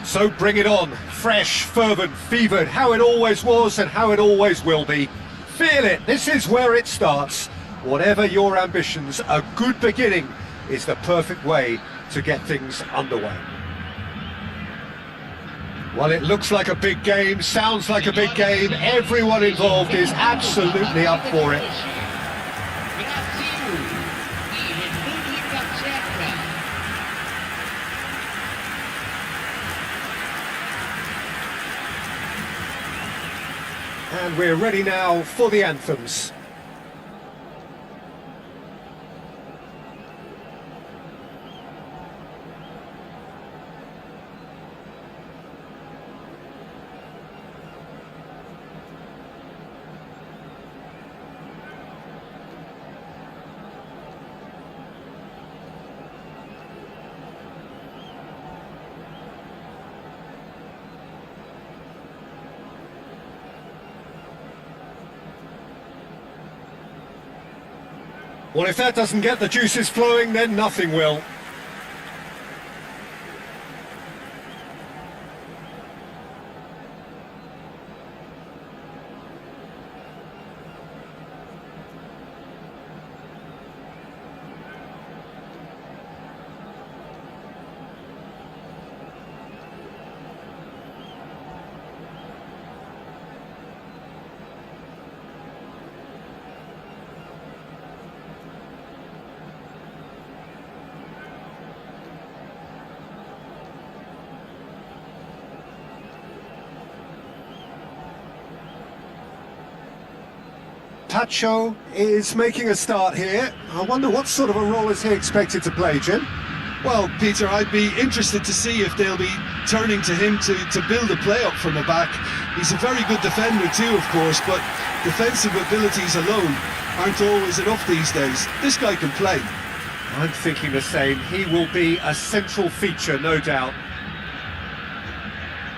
So bring it on, fresh, fervent, fevered, how it always was and how it always will be. Feel it, this is where it starts. Whatever your ambitions, a good beginning is the perfect way to get things underway. Well, it looks like a big game, sounds like a big game, everyone involved is absolutely up for it. And we're ready now for the anthems. Well, if that doesn't get the juices flowing, then nothing will. Pacho is making a start here. I wonder what sort of a role is he expected to play, Jim? Well, Peter, I'd be interested to see if they'll be turning to him to build a play up from the back. He's a very good defender too, of course, but defensive abilities alone aren't always enough these days. This guy can play. I'm thinking the same. He will be a central feature, no doubt.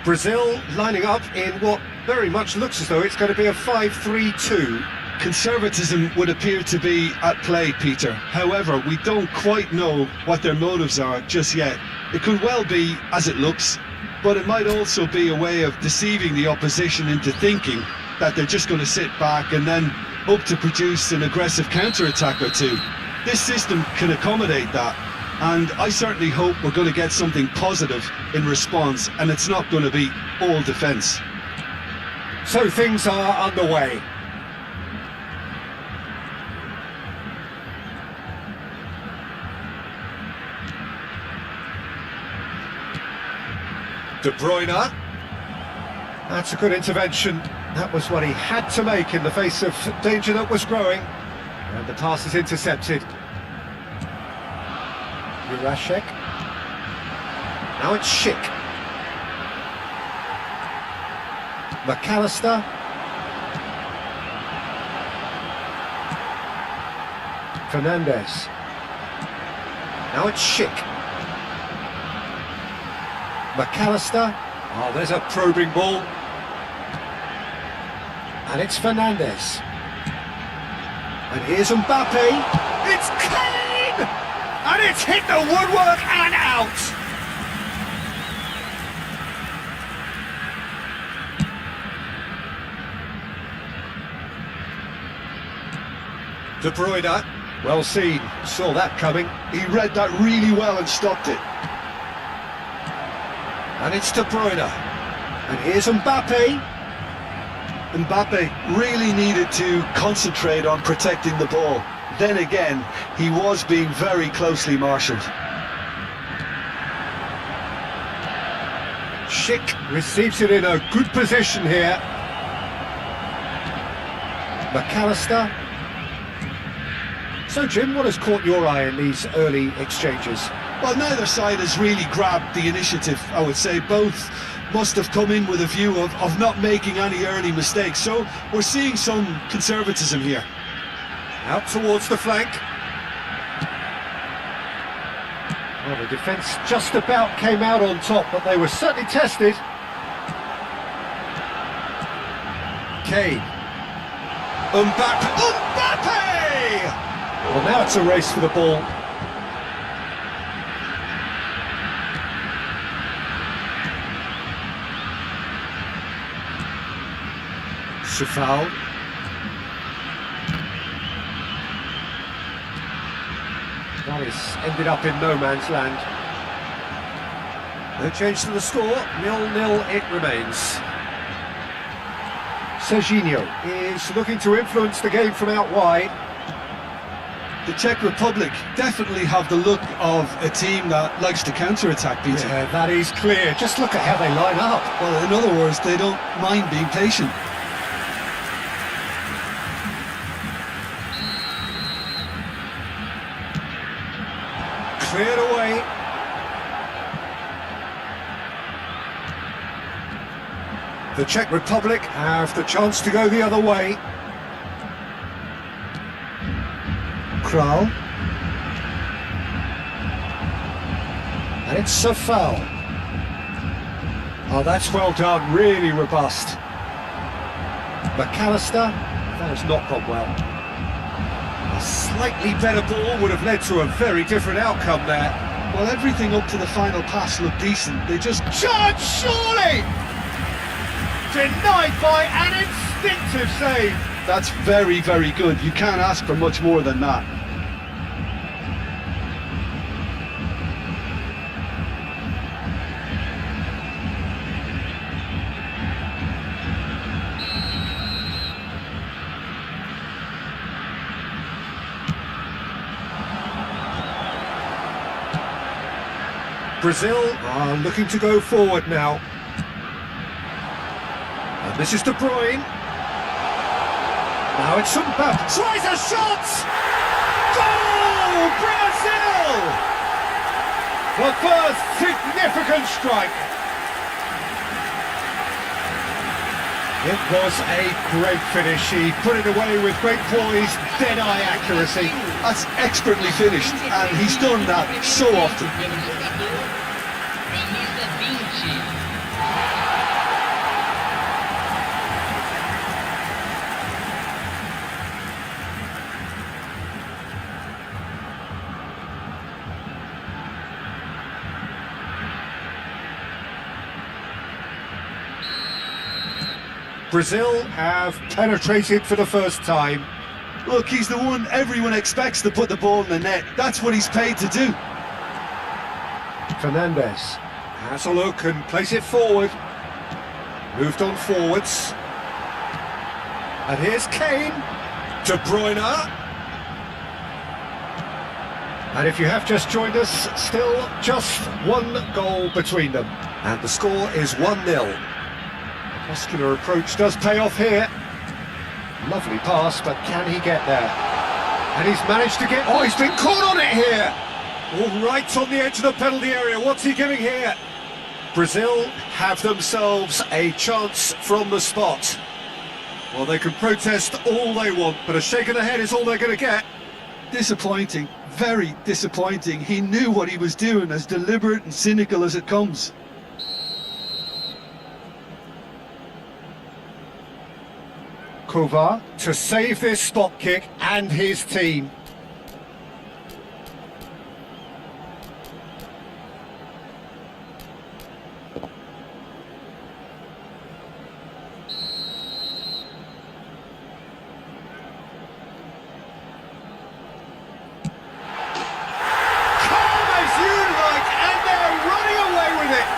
Brazil lining up in what very much looks as though it's going to be a 5-3-2. Conservatism would appear to be at play, Peter. However, we don't quite know what their motives are just yet. It could well be as it looks, but it might also be a way of deceiving the opposition into thinking that they're just going to sit back and then hope to produce an aggressive counter-attack or two. This system can accommodate that, and I certainly hope we're going to get something positive in response, and it's not going to be all defence. So things are underway. De Bruyne. That's a good intervention. That was what he had to make in the face of danger that was growing. And the pass is intercepted. Jurasek. Now it's Schick. McAllister. Fernandez. Now it's Schick. McAllister. Oh, there's a probing ball. And it's Fernandez. And here's Mbappe. It's Kane! And it's hit the woodwork and out! De Bruyne. Well seen. Saw that coming. He read that really well and stopped it. And it's De Bruyne. And here's Mbappe. Mbappe really needed to concentrate on protecting the ball. Then again, he was being very closely marshalled. Schick receives it in a good position here. McAllister. So Jim, what has caught your eye in these early exchanges? Well, neither side has really grabbed the initiative, I would say. Both must have come in with a view of not making any early mistakes. So we're seeing some conservatism here. Out towards the flank. Well, the defence just about came out on top, but they were certainly tested. Kane. Mbappe! Well, now it's a race for the ball. Sufal. That is ended up in no man's land. No change to the score, 0-0 it remains. Serginho is looking to influence the game from out wide. The Czech Republic definitely have the look of a team that likes to counter-attack, Peter. Yeah, that is clear. Just look at how they line up. Well, in other words, they don't mind being patient. Cleared away. The Czech Republic have the chance to go the other way. Kral. And it's a foul. Oh, that's well done, really robust. McAllister, that has not gone well. A slightly better ball would have led to a very different outcome there. Well, everything up to the final pass looked decent. They just... Charge, surely! Denied by an instinctive save. That's very, very good. You can't ask for much more than that. Brazil are looking to go forward now. And this is De Bruyne. Now it's Mbappe. Tries a shot! Goal! Brazil! The first significant strike. It was a great finish. He put it away with great poise, dead-eye accuracy. That's expertly finished, and he's done that so often. Brazil have penetrated for the first time. Look, he's the one everyone expects to put the ball in the net. That's what he's paid to do. Fernandes has a look and plays it forward. Moved on forwards. And here's Kane. De Bruyne. And if you have just joined us, still just one goal between them. And the score is 1-0. Muscular approach does pay off here. Lovely pass, but can he get there? And he's managed to get... Oh, he's been caught on it here! All right on the edge of the penalty area. What's he giving here? Brazil have themselves a chance from the spot. Well, they can protest all they want, but a shake of the head is all they're going to get. Disappointing, very disappointing. He knew what he was doing, as deliberate and cynical as it comes. Kovar to save this spot kick and his team. Calm as you like, and they're running away with it.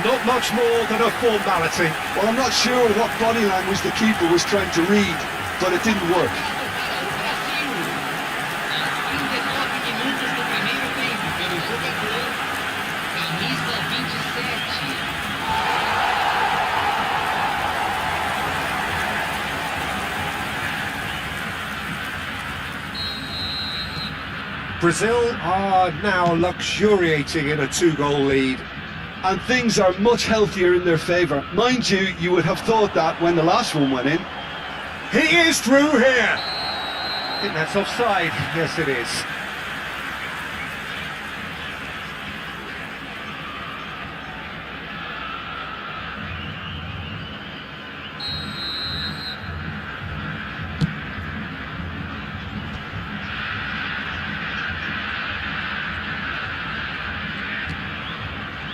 Not much more than a formality. Well, I'm not sure what body language the keeper was trying to read, but it didn't work. Brazil are now luxuriating in a two-goal lead. And things are much healthier in their favour. Mind you, you would have thought that when the last one went in. He is through here. I think that's offside. Yes, it is.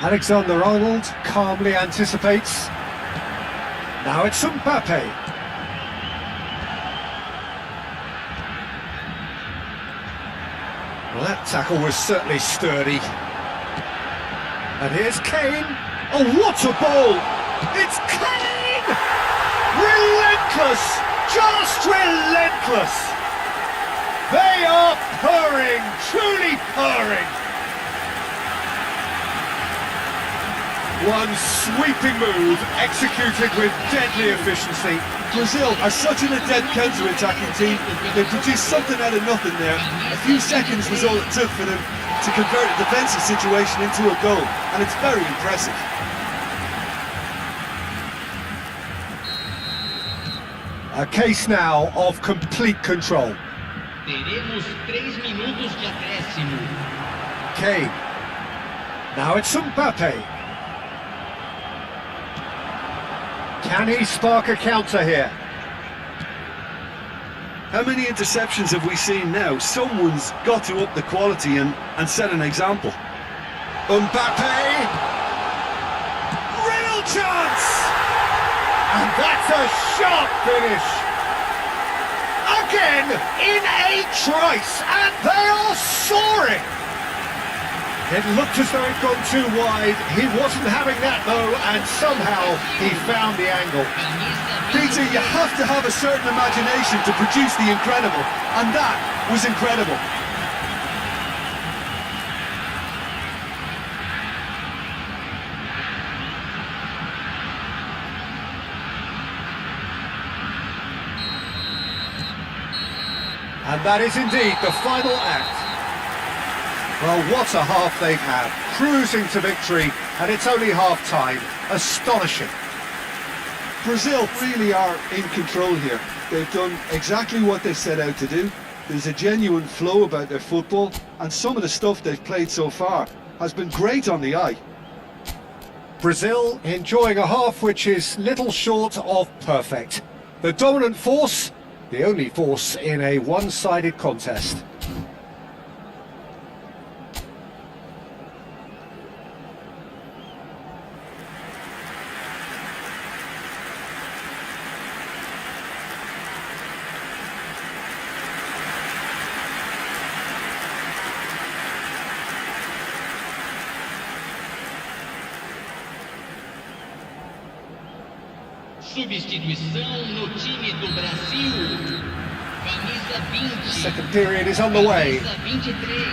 Alexander-Arnold calmly anticipates. Now it's Mbappe. Well, that tackle was certainly sturdy. And here's Kane. Oh, what a ball! It's Kane! Relentless! Just relentless! They are purring, truly purring. One sweeping move executed with deadly efficiency. Brazil are such an adept counter-attacking team. They produced something out of nothing there. A few seconds was all it took for them to convert a defensive situation into a goal, and it's very impressive. A case now of complete control. Teremos 3 minutos de acréscimo. Kane. Now it's Mbappe. Can he spark a counter here? How many interceptions have we seen now? Someone's got to up the quality and set an example. Mbappe! Real chance! And that's a sharp finish! Again, in a trice, and they are soaring! It looked as though it'd gone too wide. He wasn't having that though, and somehow he found the angle. Peter, you have to have a certain imagination to produce the incredible, and that was incredible. And that is indeed the final act. Well, what a half they've had, cruising to victory, and it's only half-time. Astonishing. Brazil really are in control here. They've done exactly what they set out to do. There's a genuine flow about their football, and some of the stuff they've played so far has been great on the eye. Brazil enjoying a half which is little short of perfect. The dominant force, the only force in a one-sided contest. Substituição no time do Brasil. Camisa 20. Second period is on the way. Camisa 23.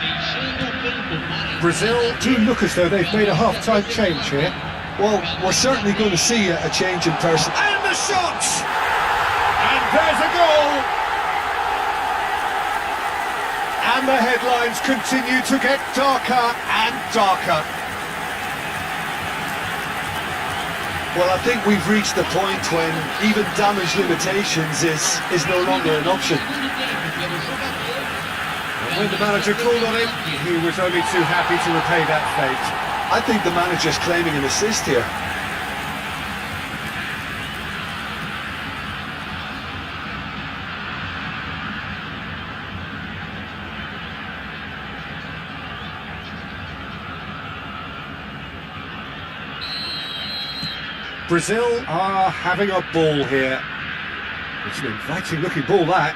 Deixando o campo para Brazil do look as though they've made a half-time change here. Well, we're certainly going to see a change in person. And the shot! And there's a goal! And the headlines continue to get darker and darker. Well, I think we've reached the point when even damage limitations is no longer an option. And when the manager called on him, he was only too happy to repay that fate. I think the manager's claiming an assist here. Brazil are having a ball here. It's an inviting looking ball, that.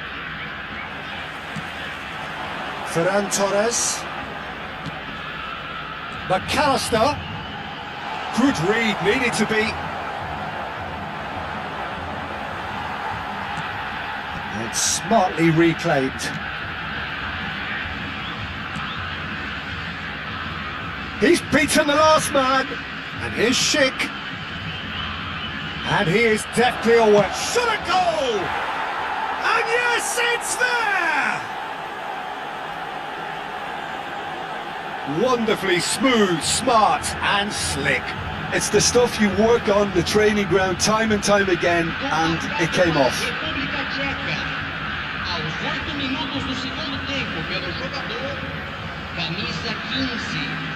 Ferran Torres. McAllister. Good read, needed to be. And smartly reclaimed. He's beaten the last man. And here's Schick. And he is deftly away. Shot a goal! And yes, it's there! Wonderfully smooth, smart and slick. It's the stuff you work on the training ground time and time again, and it came off. República Tcheca. Aos 8 minutos do segundo tempo pelo jogador camisa 15.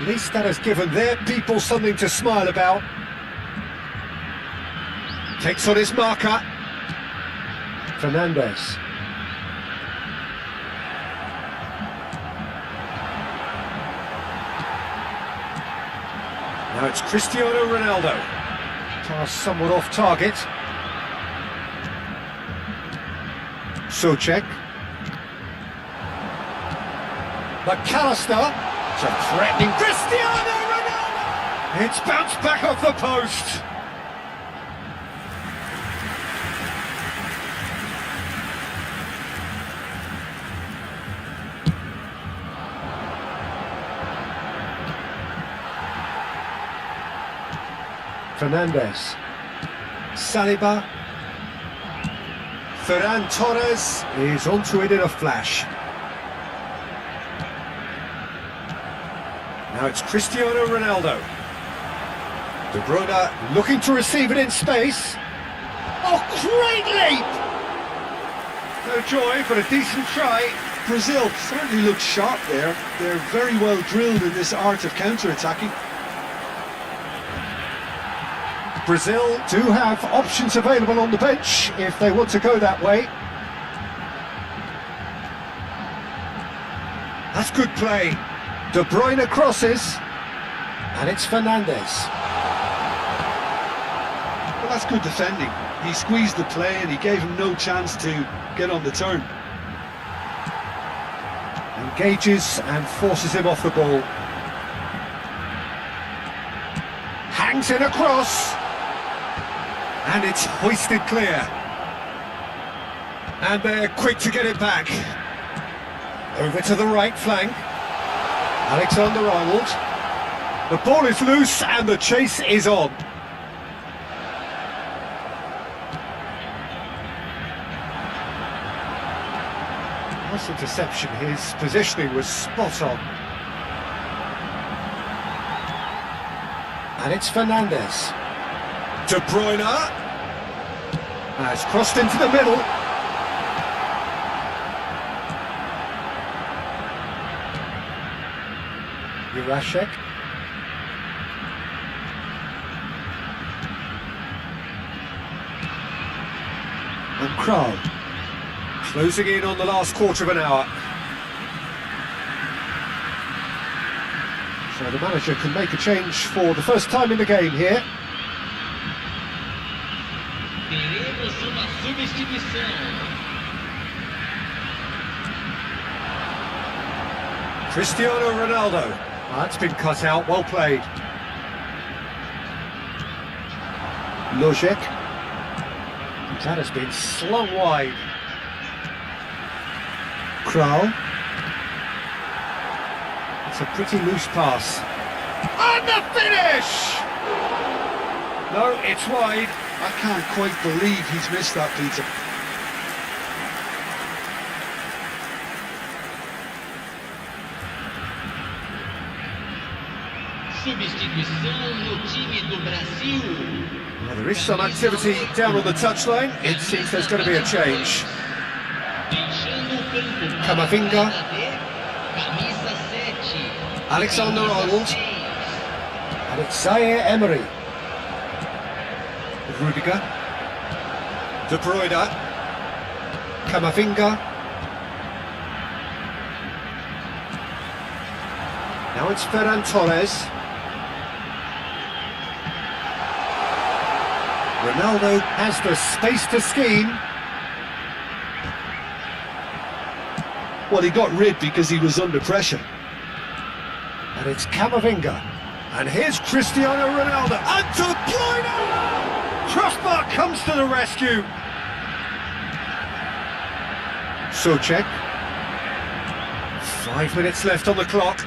At least that has given their people something to smile about. Takes on his marker. Fernandes. Now it's Cristiano Ronaldo. Pass somewhat off target. Souček. McAllister. It's a threatening Cristiano Ronaldo! It's bounced back off the post. Fernandes. Saliba. Ferran Torres is onto it in a flash. Now it's Cristiano Ronaldo. De Bruyne looking to receive it in space. Oh, great leap! No joy, but a decent try. Brazil certainly look sharp there. They're very well drilled in this art of counter-attacking. Brazil do have options available on the bench if they want to go that way. That's good play. De Bruyne crosses, and it's Fernandes. Well, that's good defending. He squeezed the play and he gave him no chance to get on the turn. Engages and forces him off the ball. Hangs it across. And it's hoisted clear. And they're quick to get it back. Over to the right flank. Alexander-Arnold. The ball is loose and the chase is on. Nice interception, his positioning was spot on. And it's Fernandes. De Bruyne has crossed into the middle. Jurasek. And Kral. Closing in on the last quarter of an hour. So the manager can make a change for the first time in the game here. Teremos uma substituição. Cristiano Ronaldo. That's been cut out, well played. Lojek. That has been slung wide. Kral. It's a pretty loose pass. And the finish! No, it's wide. I can't quite believe he's missed that, Peter. Substituição no time do Brasil. Well, there is some activity down on the touchline. It seems there's going to be a change. Deixando o campo para Camavinga. camisa 7. Alexander-Arnold. And it's Zaire Emery. Rudiger. De Bruyne. Camavinga. Now it's Ferran Torres. Ronaldo has the space to scheme. Well, he got rid because he was under pressure. And it's Camavinga. And here's Cristiano Ronaldo. And De Bruyne! Crossbar comes to the rescue. Souček. 5 minutes left on the clock.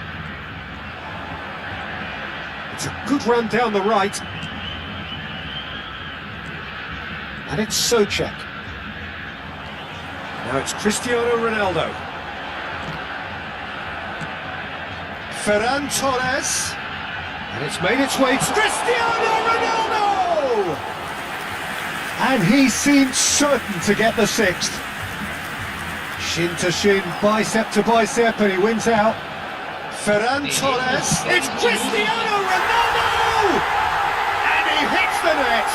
It's a good run down the right. And it's Souček. Now it's Cristiano Ronaldo. Ferran Torres. And it's made its way to Cristiano Ronaldo! And he seemed certain to get the sixth. Shin to shin, bicep to bicep, and he wins out. Ferran Torres. It's Cristiano Ronaldo! And he hits the net.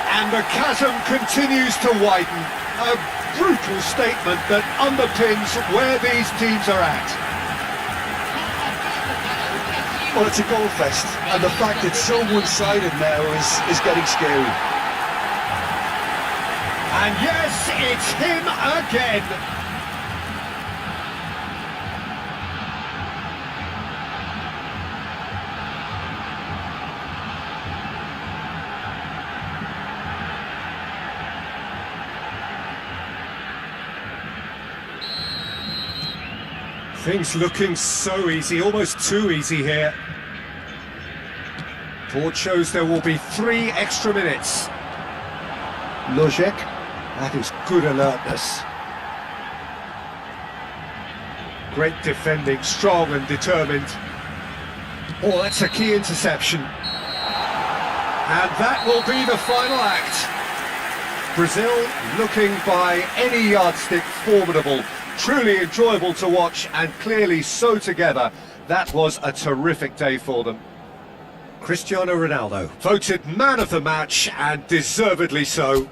And the chasm continues to widen. A brutal statement that underpins where these teams are at. Well, it's a goal fest, and the fact it's so one-sided now is getting scary. And yes, it's him again. Things looking so easy, almost too easy here. Port shows there will be 3 extra minutes. Lojek, that is good alertness. Great defending, strong and determined. Oh, that's a key interception. And that will be the final act. Brazil looking by any yardstick formidable. Truly enjoyable to watch and clearly so together. That was a terrific day for them. Cristiano Ronaldo, voted man of the match and deservedly so.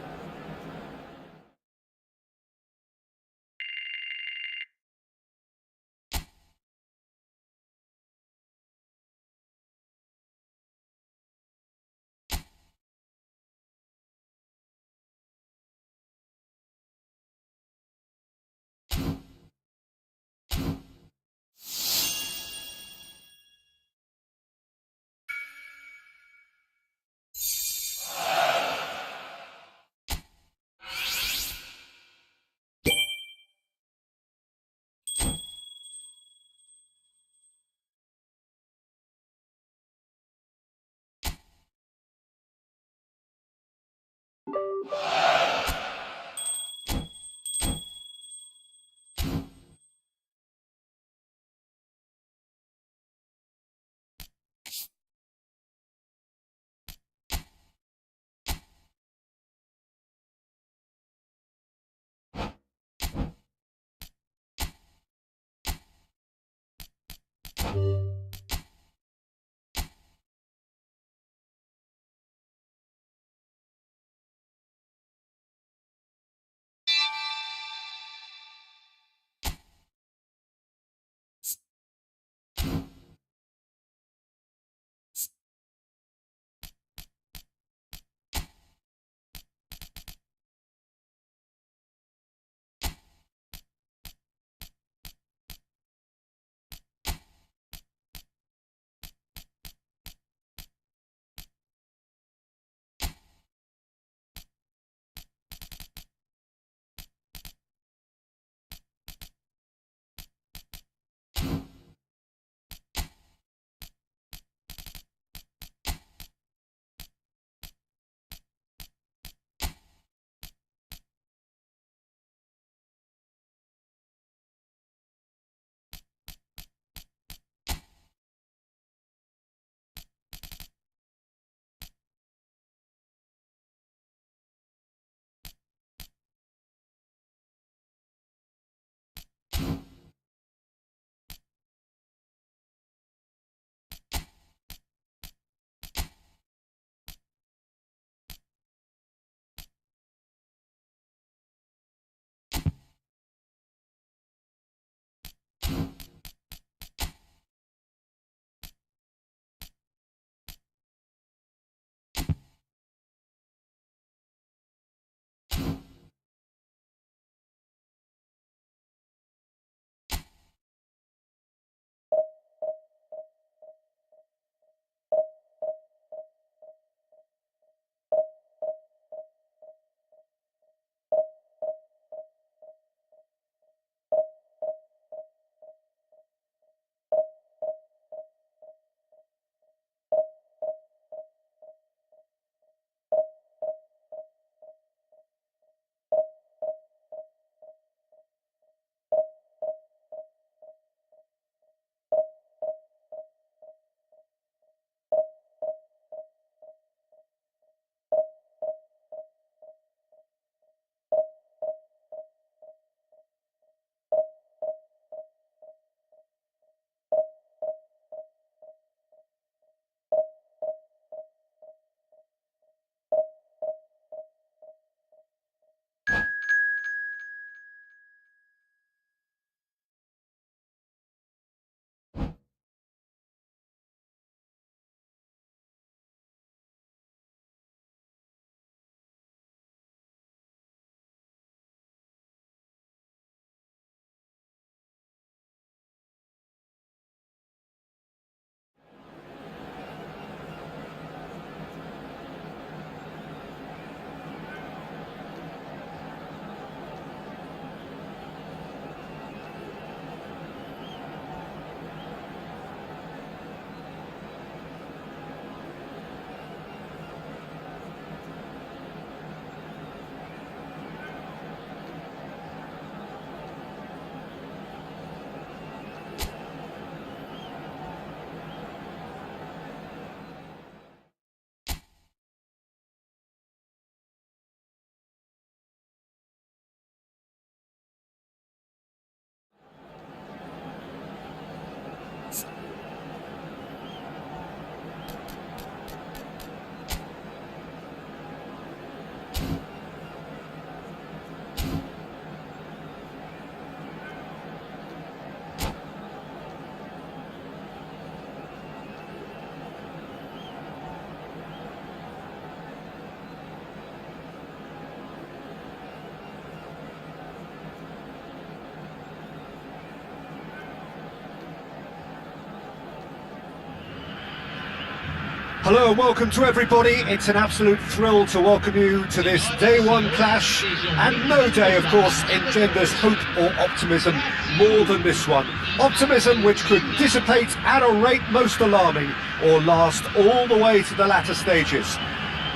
Hello and welcome to everybody. It's an absolute thrill to welcome you to this day one clash, and no day of course engenders hope or optimism more than this one. Optimism which could dissipate at a rate most alarming or last all the way to the latter stages.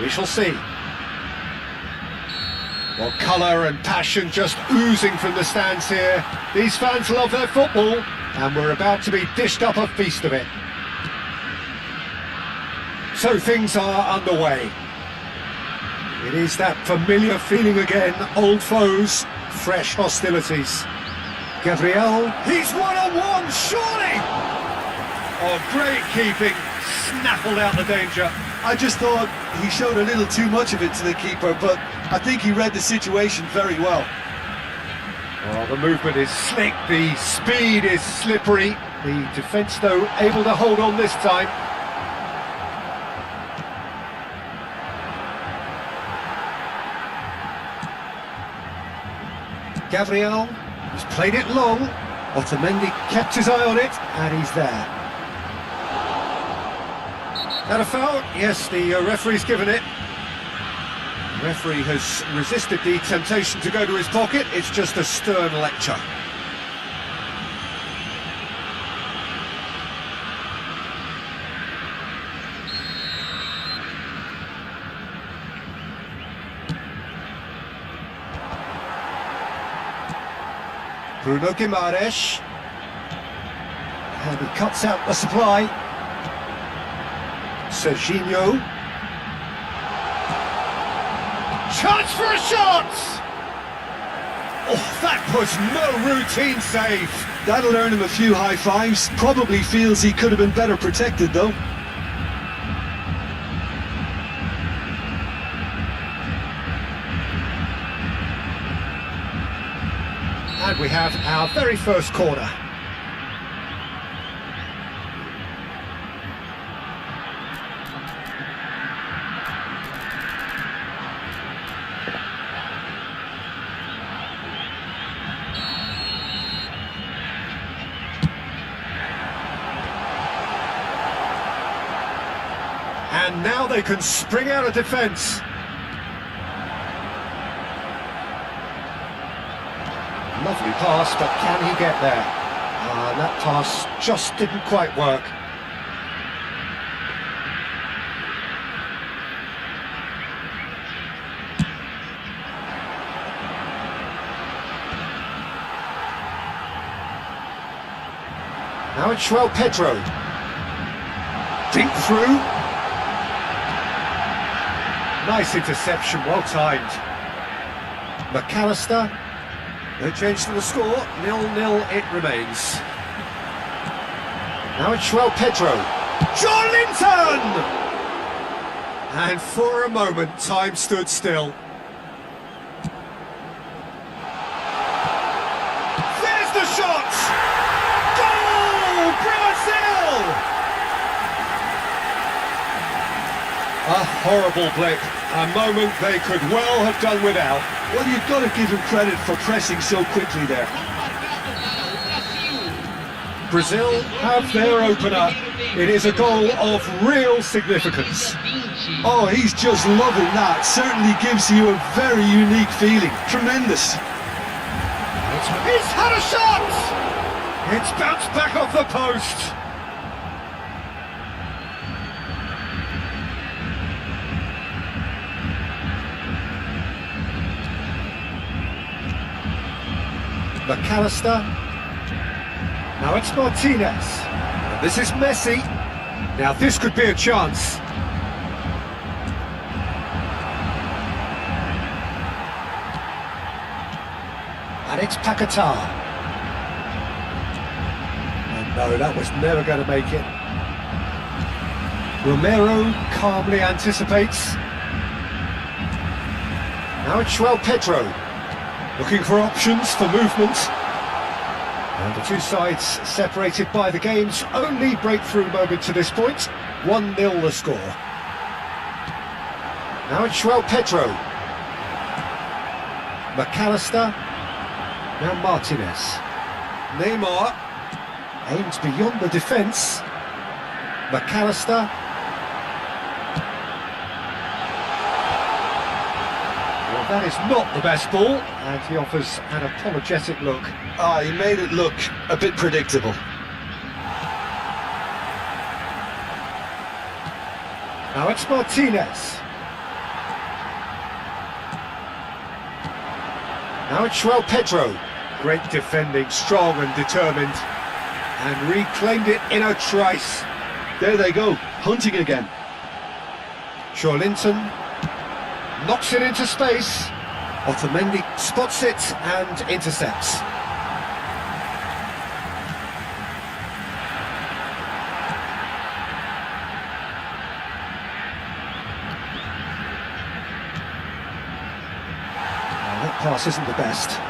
We shall see. Well, colour and passion just oozing from the stands here. These fans love their football and we're about to be dished up a feast of it. So things are underway. It is that familiar feeling again, old foes, fresh hostilities. Gabriel, he's one-on-one, surely! Oh, great keeping, snaffled out the danger. I just thought he showed a little too much of it to the keeper, but I think he read the situation very well. Oh, the movement is slick, the speed is slippery. The defence, though, able to hold on this time. Gabriel, he's played it long. Otamendi kept his eye on it, and he's there. That a foul? Yes, the referee's given it. The referee has resisted the temptation to go to his pocket. It's just a stern lecture. Bruno Guimaraes, and he cuts out the supply. Serginho, chance for a shot! Oh, that was no routine save. That'll earn him a few high fives. Probably feels he could have been better protected though. And we have our very first corner. And now they can spring out of defence. Lovely pass, but can he get there? That pass just didn't quite work. Now it's João Pedro. Deep through. Nice interception, well timed. McAllister. No change to the score, 0-0 it remains. Now it's João Pedro. Joelinton! And for a moment, time stood still. There's the shot! Goal! Brazil! A horrible blip. A moment they could well have done without. Well, you've got to give him credit for pressing so quickly there. Brazil have their opener. It is a goal of real significance. Oh, he's just loving that. Certainly gives you a very unique feeling. Tremendous. He's had a shot! It's bounced back off the post. McAllister. Now it's Martinez. And this is Messi. Now this could be a chance. And it's Paquetá. And no, that was never going to make it. Romero calmly anticipates. Now it's João Pedro. Looking for options for movement. And the two sides separated by the game's only breakthrough moment to this point. 1-0 the score. Now it's João Pedro. McAllister. Now Martinez. Neymar aims beyond the defence. McAllister. That is not the best ball, and he offers an apologetic look. He made it look a bit predictable. Now it's Martinez. Now it's João Pedro. Great defending, strong and determined. And reclaimed it in a trice. There they go, hunting again. Joelinton knocks it into space. Otamendi spots it and intercepts. Now that pass isn't the best.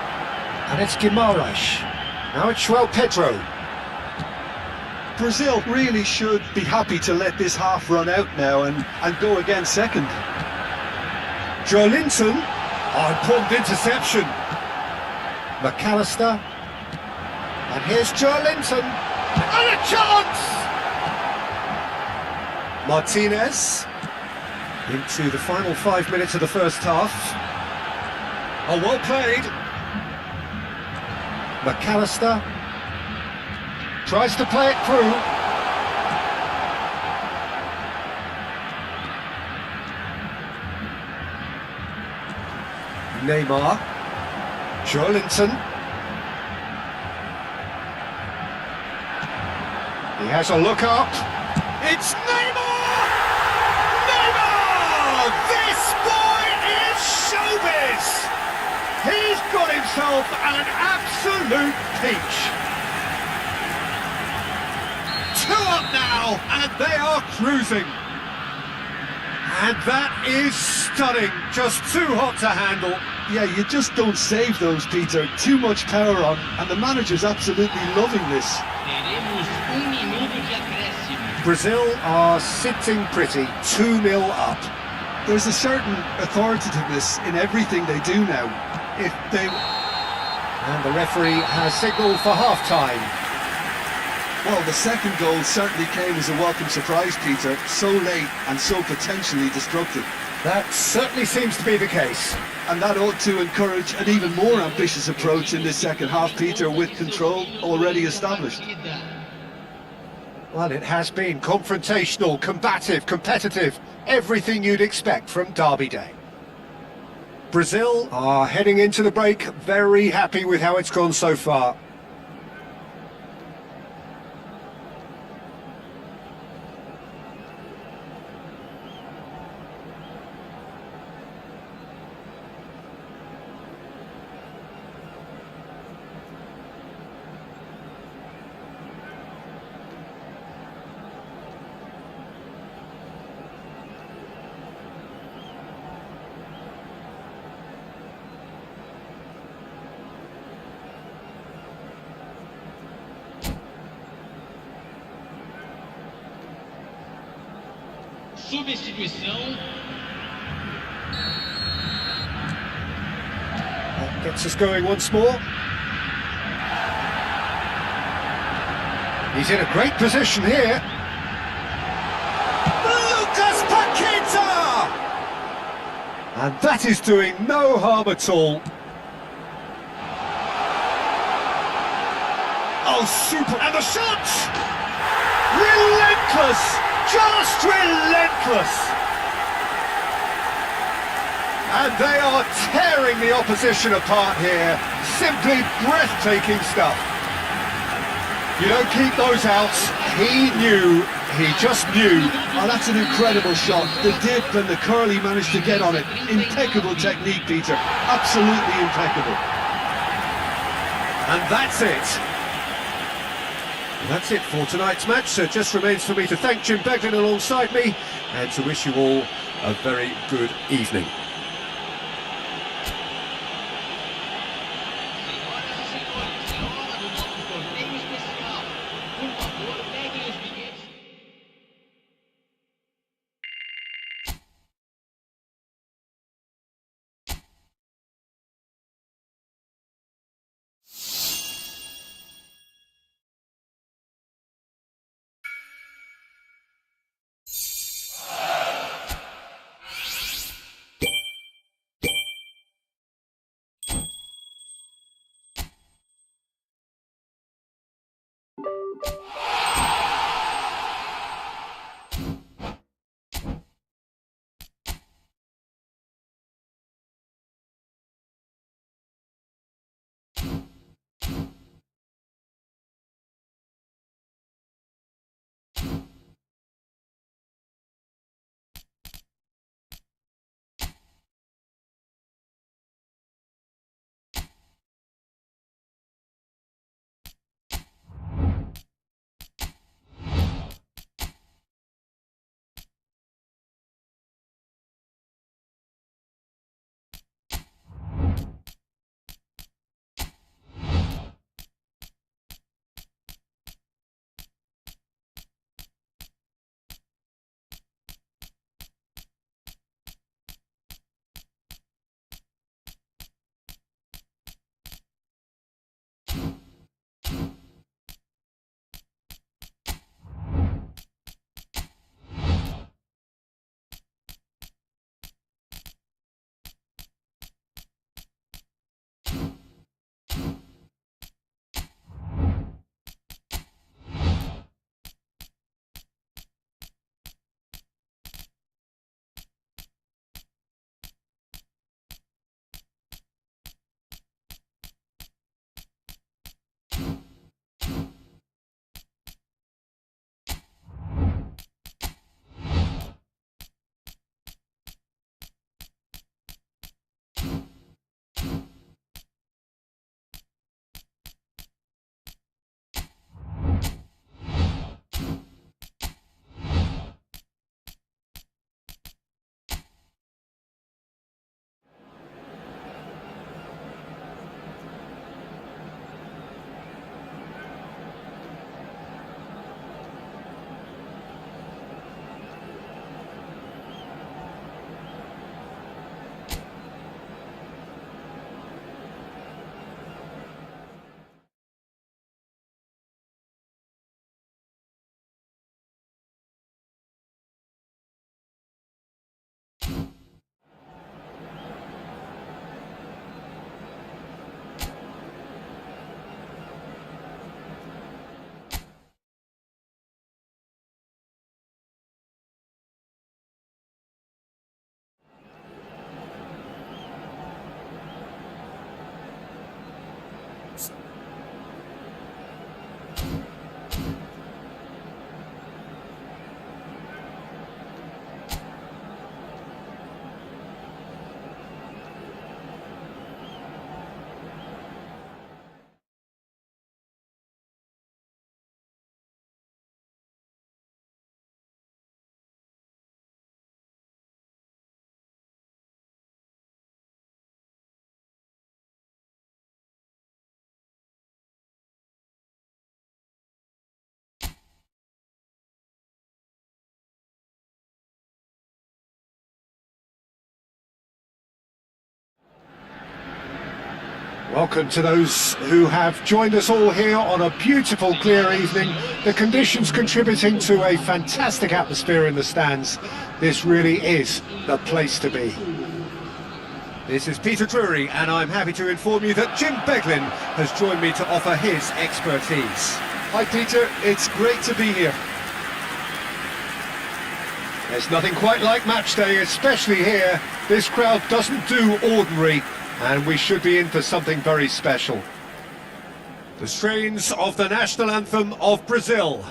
And it's Guimaraes. Now it's João Pedro. Brazil really should be happy to let this half run out now and go again second. Joelinton. Important interception. McAllister. And here's Joelinton. And a chance! Martinez. Into the final 5 minutes of the first half. Oh, well played. McAllister. Tries to play it through. Neymar. Joelinton. He has a look up. It's Neymar! Neymar! This boy is showbiz! He's got himself an absolute peach. 2 up now, and they are cruising. And that is stunning, just too hot to handle. Yeah, you just don't save those, Peter. Too much power on, and the manager's absolutely loving this. Teremos minuto de acréscimo. Brazil are sitting pretty, 2-0 up. There's a certain authoritativeness in everything they do now. If they... And the referee has signalled for half-time. Well, the second goal certainly came as a welcome surprise, Peter. So late and so potentially destructive. That certainly seems to be the case. And that ought to encourage an even more ambitious approach in this second half, Peter, with control already established. Well, it has been confrontational, combative, competitive, everything you'd expect from Derby Day. Brazil are heading into the break very happy with how it's gone so far. Substituição. That gets us going once more. He's in a great position here. Lucas Paqueta! And that is doing no harm at all. Oh, super! And the shot! Relentless! Just relentless! And they are tearing the opposition apart here. Simply breathtaking stuff. You don't keep those out. He knew, he just knew. Oh, that's an incredible shot. The dip and the curl he managed to get on it. Impeccable technique, Peter. Absolutely impeccable. And that's it. That's it for tonight's match, so it just remains for me to thank Jim Beglin alongside me and to wish you all a very good evening. Welcome to those who have joined us all here on a beautiful, clear evening. The conditions contributing to a fantastic atmosphere in the stands. This really is the place to be. This is Peter Drury, and I'm happy to inform you that Jim Beglin has joined me to offer his expertise. Hi Peter, it's great to be here. There's nothing quite like match day, especially here. This crowd doesn't do ordinary, and we should be in for something very special. The strains of the national anthem of Brazil.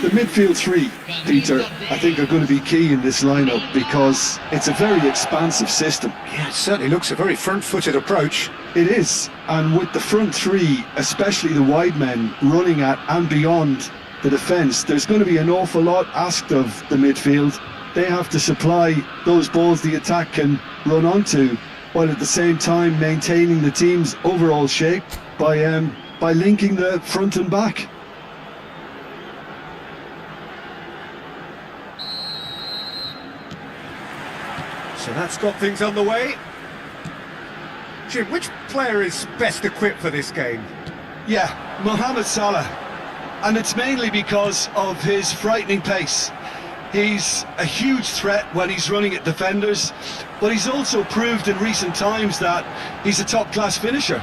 The midfield three, Peter, I think are going to be key in this lineup because it's a very expansive system. Yeah, it certainly looks a very front-footed approach. It is, and with the front three, especially the wide men, running at and beyond the defence, there's going to be an awful lot asked of the midfield. They have to supply those balls the attack can run onto, while at the same time maintaining the team's overall shape by linking the front and back. So that's got things underway. Jim, which player is best equipped for this game? Yeah, Mohamed Salah, and it's mainly because of his frightening pace. He's a huge threat when he's running at defenders, but he's also proved in recent times that he's a top-class finisher.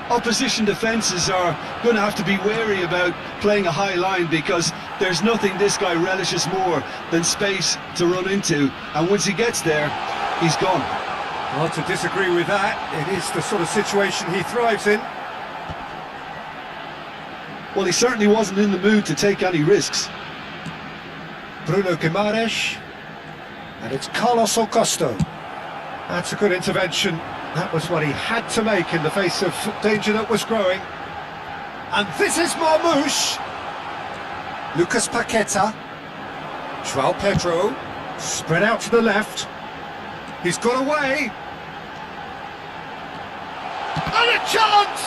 Opposition defences are going to have to be wary about playing a high line because there's nothing this guy relishes more than space to run into, and once he gets there, he's gone. Hard to disagree with that. It is the sort of situation he thrives in. Well, he certainly wasn't in the mood to take any risks. Bruno Guimaraes, and it's Carlos Augusto. That's a good intervention. That was what he had to make in the face of danger that was growing. And this is Marmoush. Lucas Paqueta. João Pedro. Spread out to the left. He's got away. And a chance!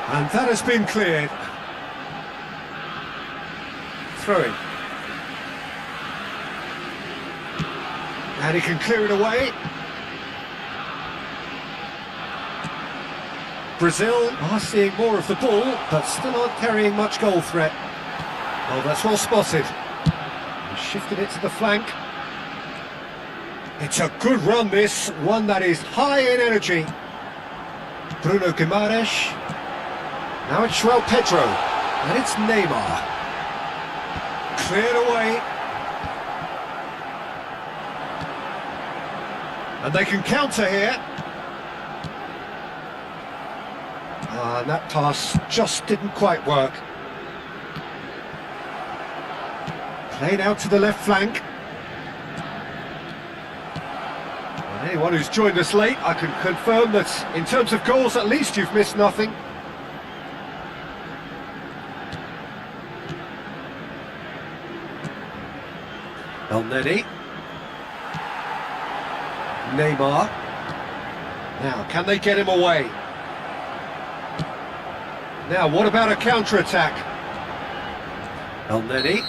And that has been cleared. Throw-in. And he can clear it away. Brazil are seeing more of the ball, but still aren't carrying much goal threat. Oh, that's well spotted. He shifted it to the flank. It's a good run, this, one that is high in energy. Bruno Guimaraes. Now it's João Pedro, and it's Neymar. Cleared away. And they can counter here. And that pass just didn't quite work. Played out to the left flank. And anyone who's joined us late, I can confirm that in terms of goals, at least you've missed nothing. El Neni. Neymar. Now, can they get him away? Now, what about a counter-attack? El Neni.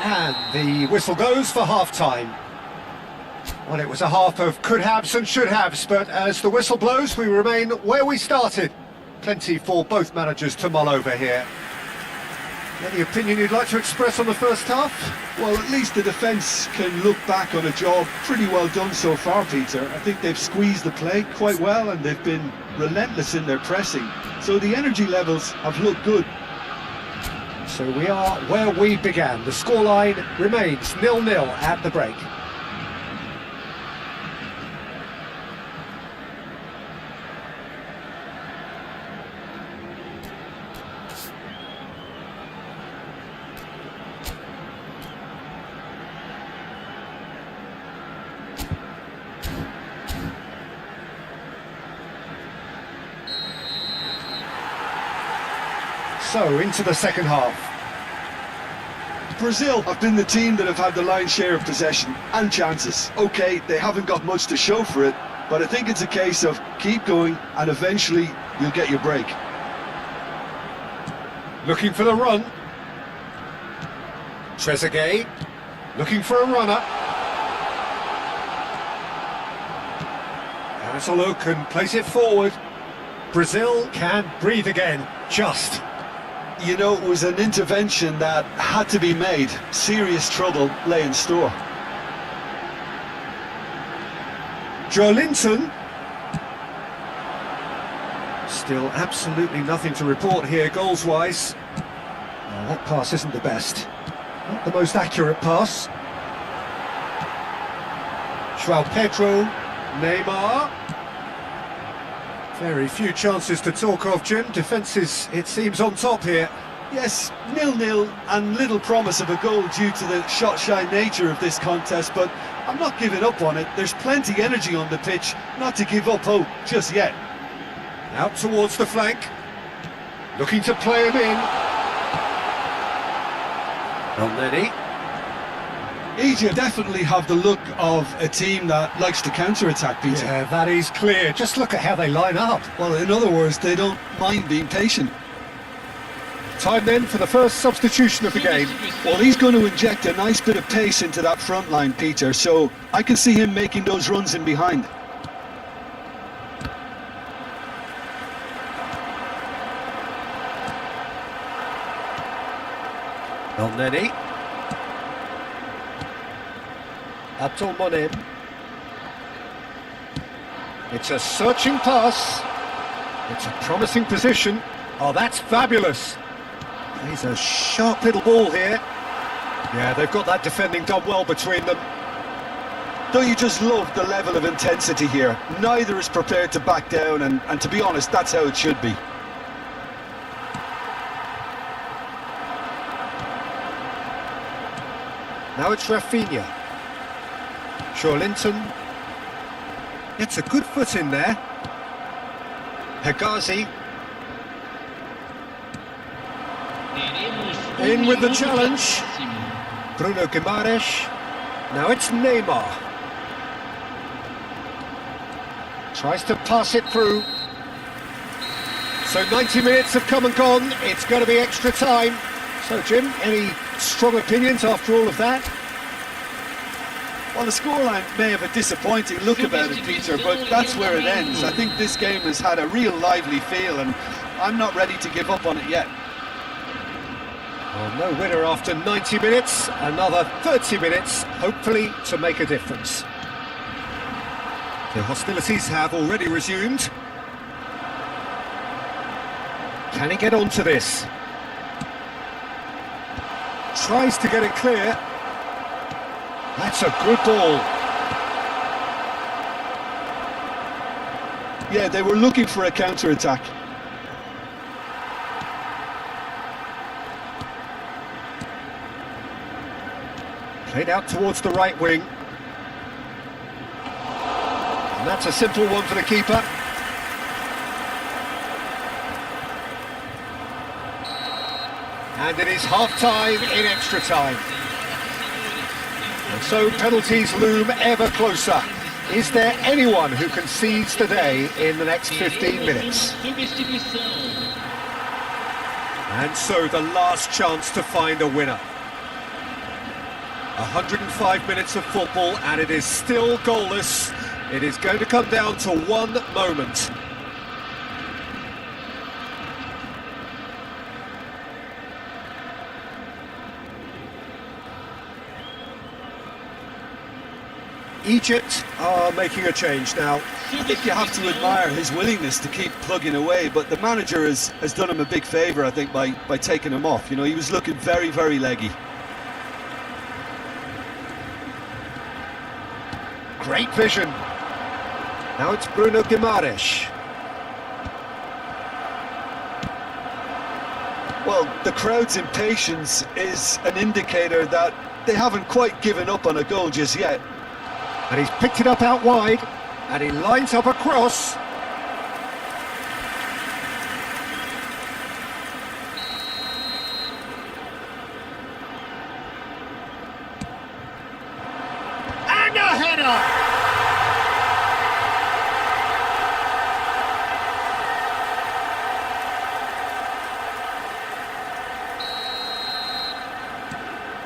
And the whistle goes for half-time. Well, it was a half of could-haves and should-haves, but as the whistle blows, we remain where we started. Plenty for both managers to mull over here. Any opinion you'd like to express on the first half? Well, at least the defence can look back on a job pretty well done so far, Peter. I think they've squeezed the play quite well and they've been relentless in their pressing. So the energy levels have looked good. So we are where we began. The scoreline remains 0-0 at the break. So, into the second half. Brazil have been the team that have had the lion's share of possession and chances. Okay, they haven't got much to show for it, but I think it's a case of keep going and eventually you'll get your break. Looking for the run. Trezeguet, looking for a runner. Has a look and place it forward. Brazil can breathe again, just. You know, it was an intervention that had to be made. Serious trouble lay in store. Joelinton. Still absolutely nothing to report here goals-wise. Well, that pass isn't the best. Not the most accurate pass. João Pedro, Neymar. Very few chances to talk of, Jim. Defence is, it seems, on top here. Yes, 0-0 and little promise of a goal due to the shot-shy nature of this contest, but I'm not giving up on it. There's plenty energy on the pitch, not to give up hope just yet. Out towards the flank. Looking to play him in. Elneny. Egypt definitely have the look of a team that likes to counter-attack, Peter. Yeah, that is clear. Just look at how they line up. Well, in other words, they don't mind being patient. Time then for the first substitution of the game. Well, he's going to inject a nice bit of pace into that front line, Peter, so I can see him making those runs in behind. Elneny. Abdul Monem. It's a searching pass. It's a promising position. Oh, that's fabulous. Plays a sharp little ball here. Yeah, they've got that defending done well between them. Don't you just love the level of intensity here? Neither is prepared to back down, and to be honest, that's how it should be. Now it's Rafinha. Joelinton. It's a good foot in there. Hegazi. In with the challenge. Bruno Guimaraes. Now it's Neymar. Tries to pass it through. So 90 minutes have come and gone. It's going to be extra time. So, Jim, any strong opinions after all of that? Well, the scoreline may have a disappointing look about it, Peter, but that's where it ends. I think this game has had a real lively feel, and I'm not ready to give up on it yet. Well, no winner after 90 minutes. Another 30 minutes, hopefully, to make a difference. The hostilities have already resumed. Can he get onto this? Tries to get it clear. That's a good ball. Yeah, they were looking for a counter-attack. Played out towards the right wing. And that's a simple one for the keeper. And it is half-time in extra time. And so penalties loom ever closer. Is there anyone who concedes today in the next 15 minutes? And so the last chance to find a winner. 105 minutes of football and it is still goalless. It is going to come down to one moment. Egypt are making a change now. I think you have to admire his willingness to keep plugging away, but the manager has done him a big favour, I think, by taking him off. You know, he was looking very, very leggy. Great vision. Now it's Bruno Guimaraes. Well, the crowd's impatience is an indicator that they haven't quite given up on a goal just yet. And he's picked it up out wide, and he lines up a cross. And a header!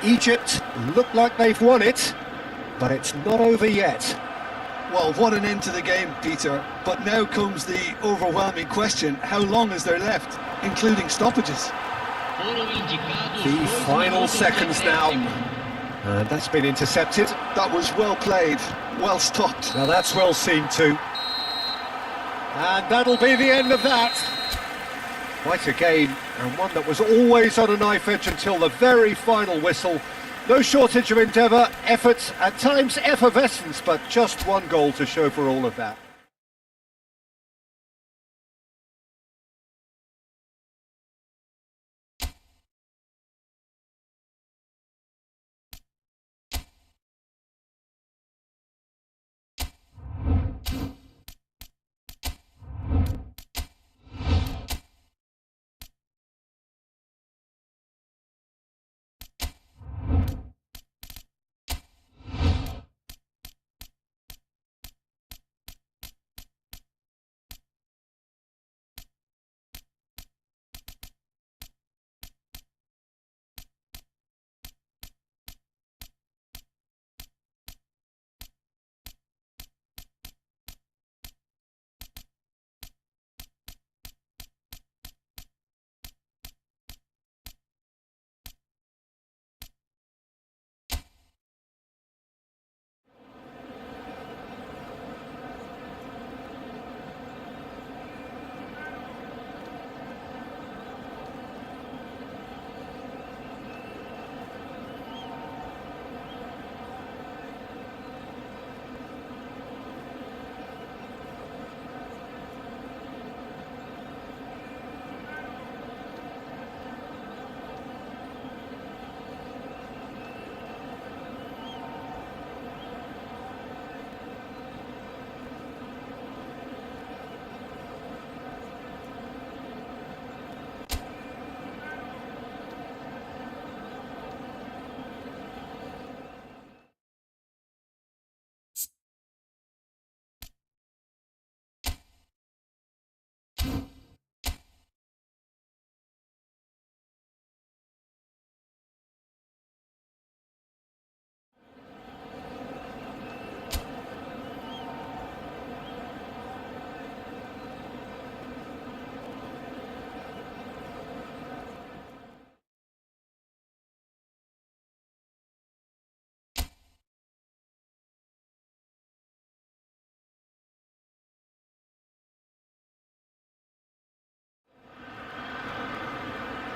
Egypt look like they've won it, but it's not over yet. Well, what an end to the game, Peter. But now comes the overwhelming question: how long is there left, including stoppages? The final seconds now. And that's been intercepted. That was well played, well stopped. Now that's well seen too. And that'll be the end of that. Quite a game, and one that was always on a knife edge until the very final whistle. No shortage of endeavour, effort, at times effervescence, but just one goal to show for all of that.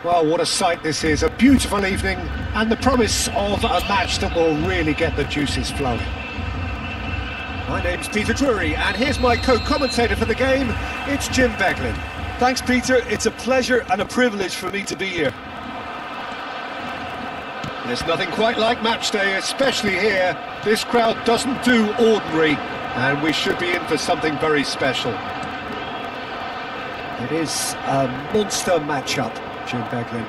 Well, what a sight this is, a beautiful evening and the promise of a match that will really get the juices flowing. My name's Peter Drury and here's my co-commentator for the game, it's Jim Beglin. Thanks, Peter. It's a pleasure and a privilege for me to be here. There's nothing quite like match day, especially here. This crowd doesn't do ordinary and we should be in for something very special. It is a monster matchup, Jim Beglin.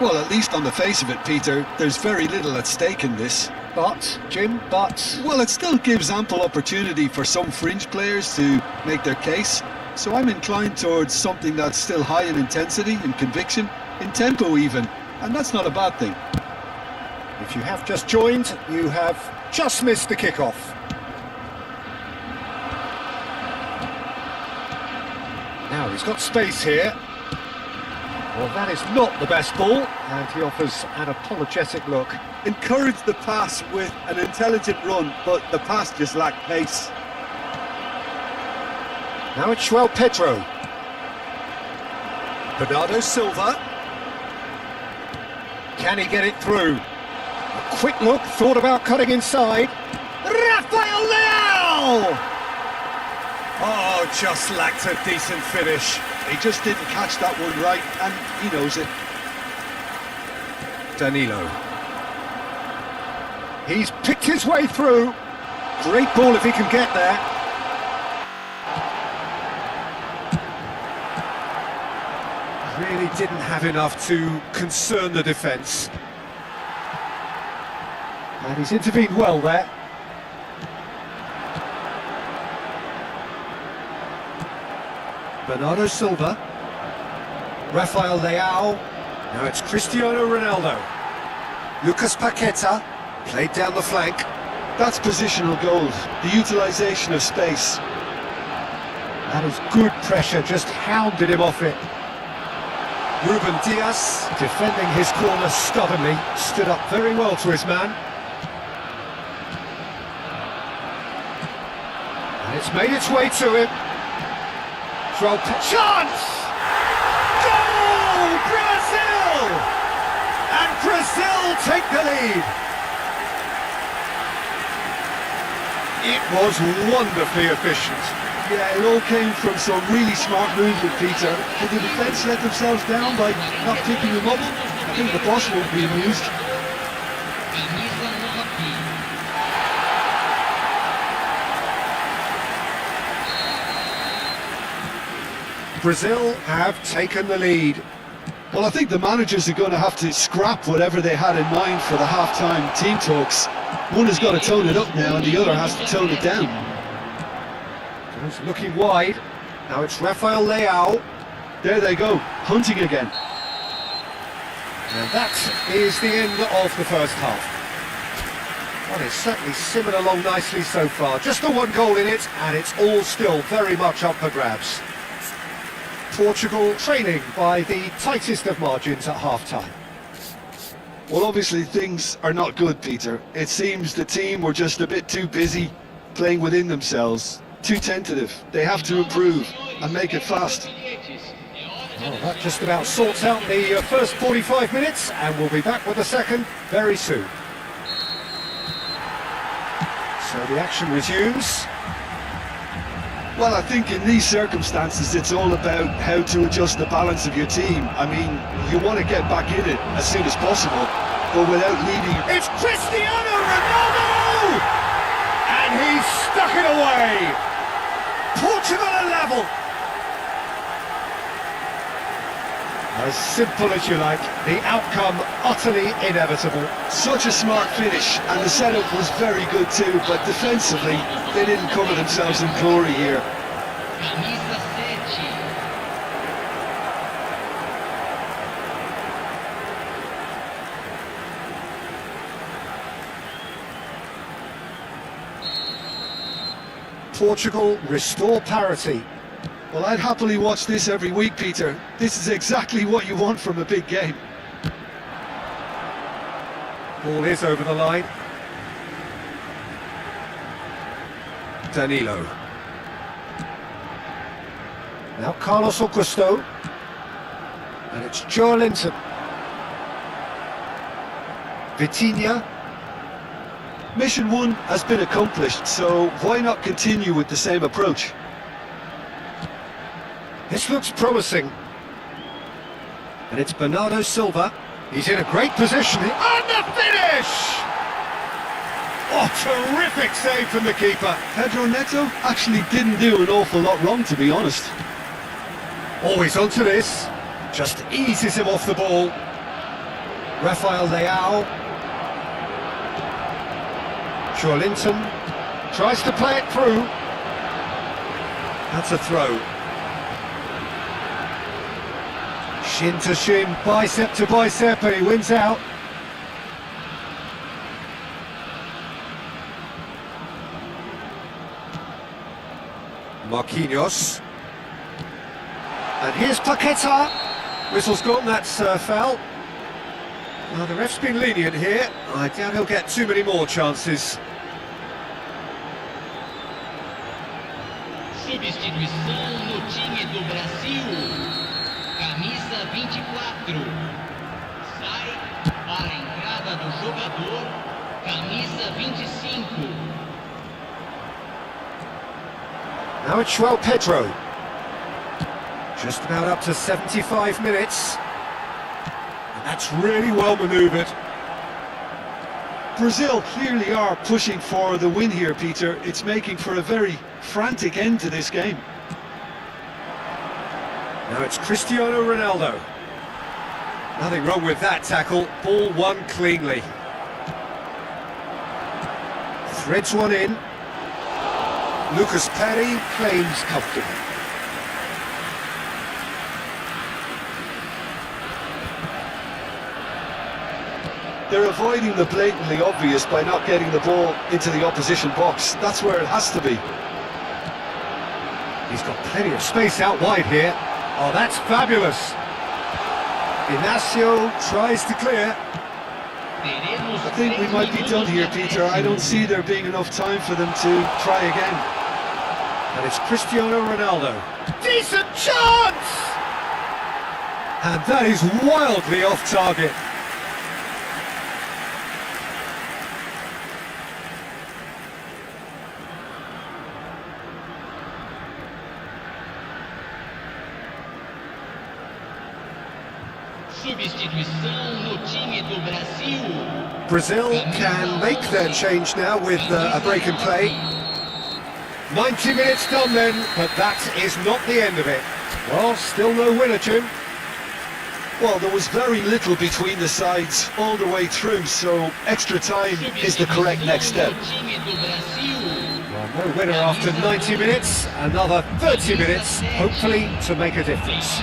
Well, at least on the face of it, Peter, there's very little at stake in this. But, Jim, but... Well, it still gives ample opportunity for some fringe players to make their case. So I'm inclined towards something that's still high in intensity, in conviction, in tempo even. And that's not a bad thing. If you have just joined, you have just missed the kickoff. Now he's got space here. Well, that is not the best ball, and he offers an apologetic look. Encouraged the pass with an intelligent run, but the pass just lacked pace. Now it's João Pedro. Bernardo Silva. Can he get it through? A quick look, thought about cutting inside. Rafael Leão! Oh, just lacked a decent finish. He just didn't catch that one right, and he knows it. Danilo. He's picked his way through. Great ball if he can get there. Really didn't have enough to concern the defence. And he's intervened well there. Bernardo Silva. Rafael Leao. Now it's Cristiano Ronaldo. Lucas Paqueta. Played down the flank. That's positional gold, the utilisation of space. That was good pressure, just hounded him off it. Ruben Dias, defending his corner stubbornly, stood up very well to his man. And it's made its way to him. Chance! Goal! Brazil! And Brazil take the lead. It was wonderfully efficient. Yeah, it all came from some really smart movement, Peter. Did the defence let themselves down by not picking them up? I think the boss won't be amused. Camisa 9. Brazil have taken the lead. Well, I think the managers are going to have to scrap whatever they had in mind for the half-time team talks. One has got to tone it up now and the other has to tone it down. Goes looking wide. Now it's Rafael Leao. There they go, hunting again. And that is the end of the first half. Well, it's certainly simmered along nicely so far. Just the one goal in it, and it's all still very much up for grabs. Portugal trailing by the tightest of margins at half-time. Well, obviously things are not good, Peter. It seems the team were just a bit too busy playing within themselves. Too tentative. They have to improve and make it fast. Well, that just about sorts out the first 45 minutes, and we'll be back with the second very soon. So the action resumes. Well, I think in these circumstances it's all about how to adjust the balance of your team. I mean, you want to get back in it as soon as possible, but without leaving... It's Cristiano Ronaldo! And he's stuck it away! Portugal are level! As simple as you like, the outcome utterly inevitable. Such a smart finish, and the setup was very good too, but defensively, they didn't cover themselves in glory here. Camisa 7. Portugal restore parity. Well, I'd happily watch this every week, Peter. This is exactly what you want from a big game. Ball is over the line. Danilo. Now Carlos Augusto. And it's Joelinton. Vitinha. Mission 1 has been accomplished, so why not continue with the same approach? This looks promising. And it's Bernardo Silva. He's in a great position. And the finish! Oh, terrific save from the keeper. Pedro Neto actually didn't do an awful lot wrong, to be honest. Always onto this. Just eases him off the ball. Rafael Leao. Joelinton tries to play it through. That's a throw. Shin to shin, bicep to bicep, and he wins out. Marquinhos. And here's Paqueta. Whistle's gone, that's foul. Well, the ref's been lenient here. I doubt he'll get too many more chances. Substituição no time do Brasil. Camisa 24. Sai para a entrada do jogador. Camisa 25. Now it's João Pedro. Just about up to 75 minutes. And that's really well manoeuvred. Brazil clearly are pushing for the win here, Peter. It's making for a very frantic end to this game. Now it's Cristiano Ronaldo. Nothing wrong with that tackle. Ball won cleanly. Threads one in. Lucas Perry claims comfortably. They're avoiding the blatantly obvious by not getting the ball into the opposition box. That's where it has to be. He's got plenty of space out wide here. Oh, that's fabulous. Inacio tries to clear. I think we might be done here, Peter. I don't see there being enough time for them to try again. And it's Cristiano Ronaldo. Decent chance! And that is wildly off target. Substituição no time do Brasil. Brazil can make their change now with a break in play. 90 minutes done then, but that is not the end of it. Well, still no winner, Jim. Well, there was very little between the sides all the way through, so extra time is the correct next step. Well, no winner after 90 minutes, another 30 minutes, hopefully to make a difference.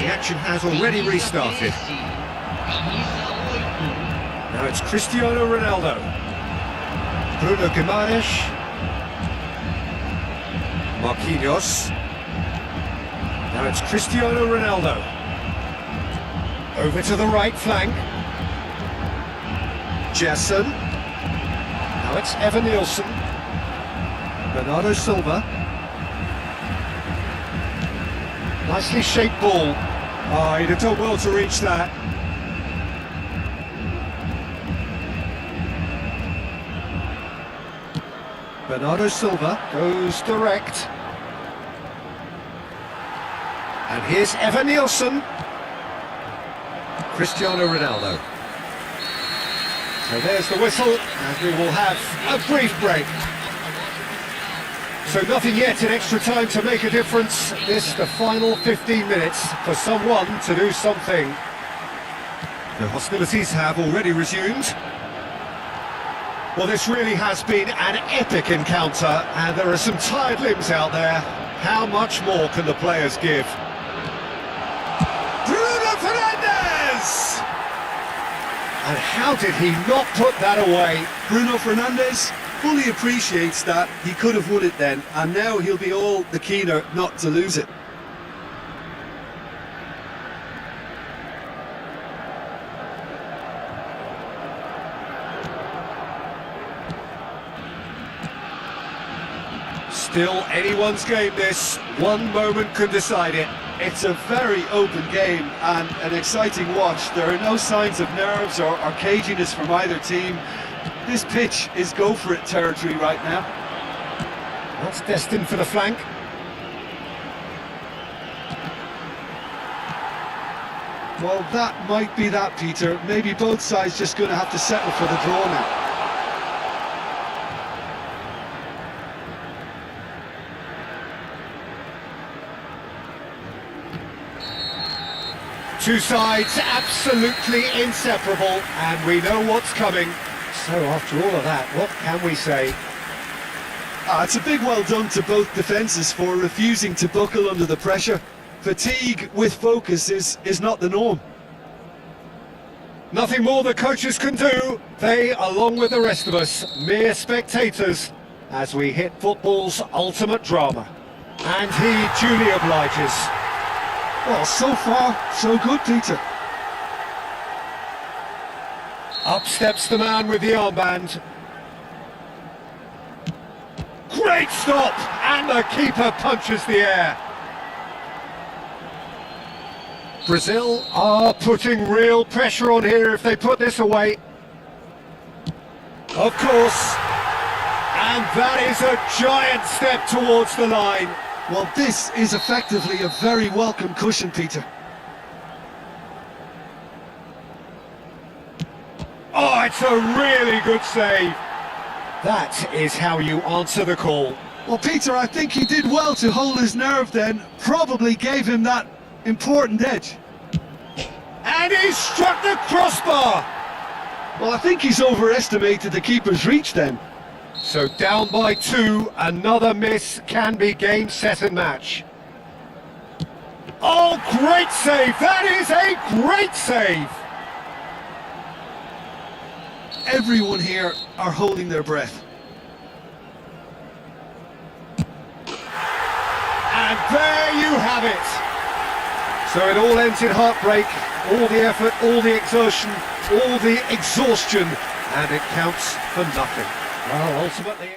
The action has already restarted. Now it's Cristiano Ronaldo. Bruno Guimaraes. Marquinhos. Now it's Cristiano Ronaldo. Over to the right flank. Jason. Now it's Evan Nielsen. Bernardo Silva. Nicely shaped ball. Oh, he'd have done well to reach that. Bernardo Silva goes direct. And here's Evan Nielsen. Cristiano Ronaldo. So there's the whistle, and we will have a brief break. So nothing yet in extra time to make a difference. This the final 15 minutes for someone to do something. The hostilities have already resumed. Well, this really has been an epic encounter, and there are some tired limbs out there. How much more can the players give? Bruno Fernandes! And how did he not put that away? Bruno Fernandes fully appreciates that he could have won it then, and now he'll be all the keener not to lose it. Still anyone's game this, one moment can decide it. It's a very open game and an exciting watch. There are no signs of nerves or caginess from either team. This pitch is go-for-it territory right now. That's destined for the flank. Well, that might be that, Peter. Maybe both sides just going to have to settle for the draw now. Two sides absolutely inseparable, and we know what's coming. So after all of that, what can we say? It's a big well done to both defences for refusing to buckle under the pressure. Fatigue with focus is not the norm. Nothing more the coaches can do. They, along with the rest of us, mere spectators, as we hit football's ultimate drama. And he duly obliges. Well, so far, so good, Peter. Up steps the man with the armband. Great stop! And the keeper punches the air. Brazil are putting real pressure on here if they put this away. Of course. And that is a giant step towards the line. Well, this is effectively a very welcome cushion, Peter. Oh, it's a really good save. That is how you answer the call. Well, Peter, I think he did well to hold his nerve then. Probably gave him that important edge. And he struck the crossbar. Well, I think he's overestimated the keeper's reach then. So down by 2, another miss can be game, set and match. Oh, great save! That is a great save! Everyone here are holding their breath. And there you have it. So it all ends in heartbreak, all the effort, all the exertion, all the exhaustion, and it counts for nothing. Well, ultimately...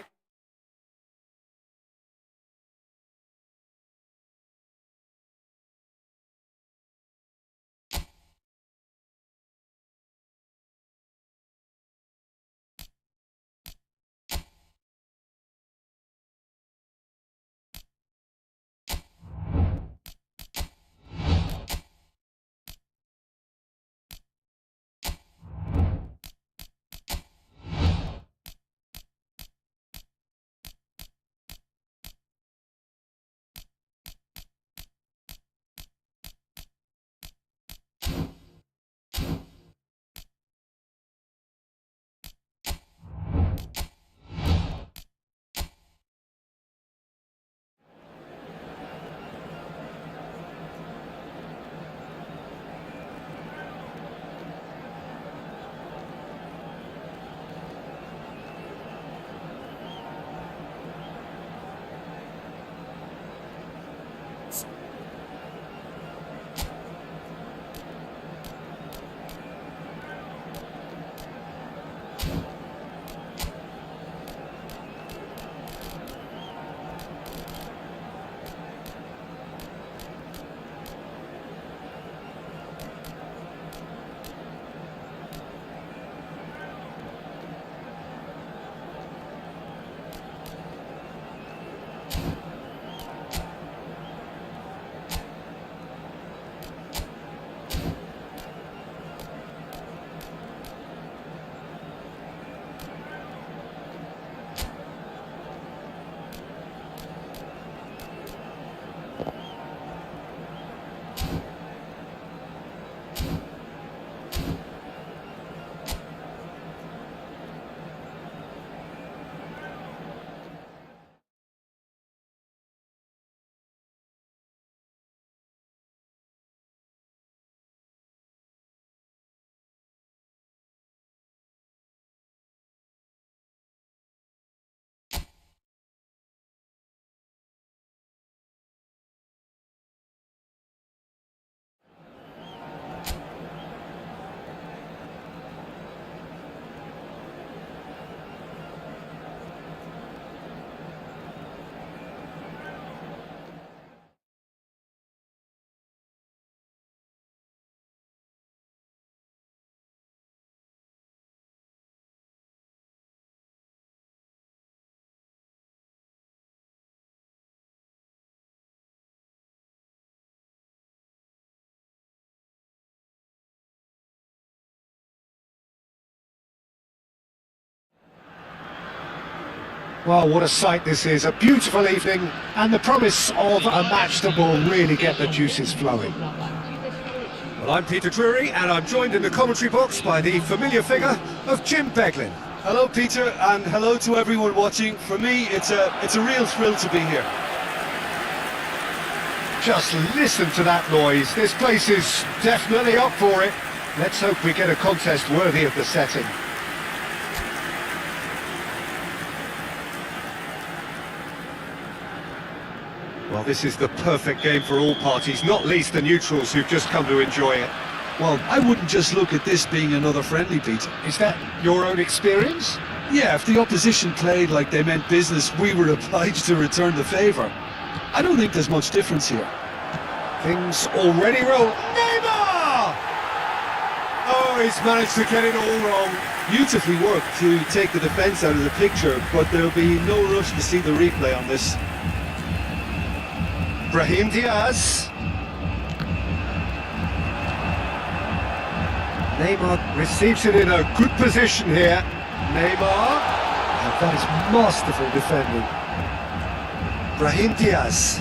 Well, what a sight this is, a beautiful evening, and the promise of a match that will really get the juices flowing. Well, I'm Peter Drury, and I'm joined in the commentary box by the familiar figure of Jim Beglin. Hello, Peter, and hello to everyone watching. For me, it's a real thrill to be here. Just listen to that noise, this place is definitely up for it. Let's hope we get a contest worthy of the setting. Well, this is the perfect game for all parties, not least the neutrals who've just come to enjoy it. Well, I wouldn't just look at this being another friendly, Peter. Is that your own experience? Yeah, if the opposition played like they meant business, we were obliged to return the favour. I don't think there's much difference here. Things already roll. Neymar! Oh, he's managed to get it all wrong. Beautifully worked to take the defence out of the picture, but there'll be no rush to see the replay on this. Brahim Diaz. Neymar receives it in a good position here. Neymar. And that is masterful defending. Brahim Diaz.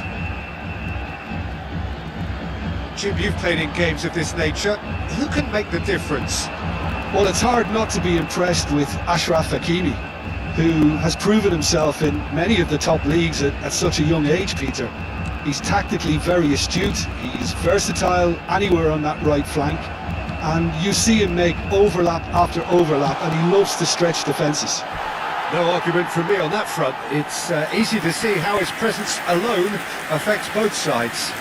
Jim, you've played in games of this nature. Who can make the difference? Well, it's hard not to be impressed with Achraf Hakimi, who has proven himself in many of the top leagues at such a young age, Peter. He's tactically very astute, he's versatile anywhere on that right flank, and you see him make overlap after overlap, and he loves to stretch defences. No argument from me on that front. It's easy to see how his presence alone affects both sides.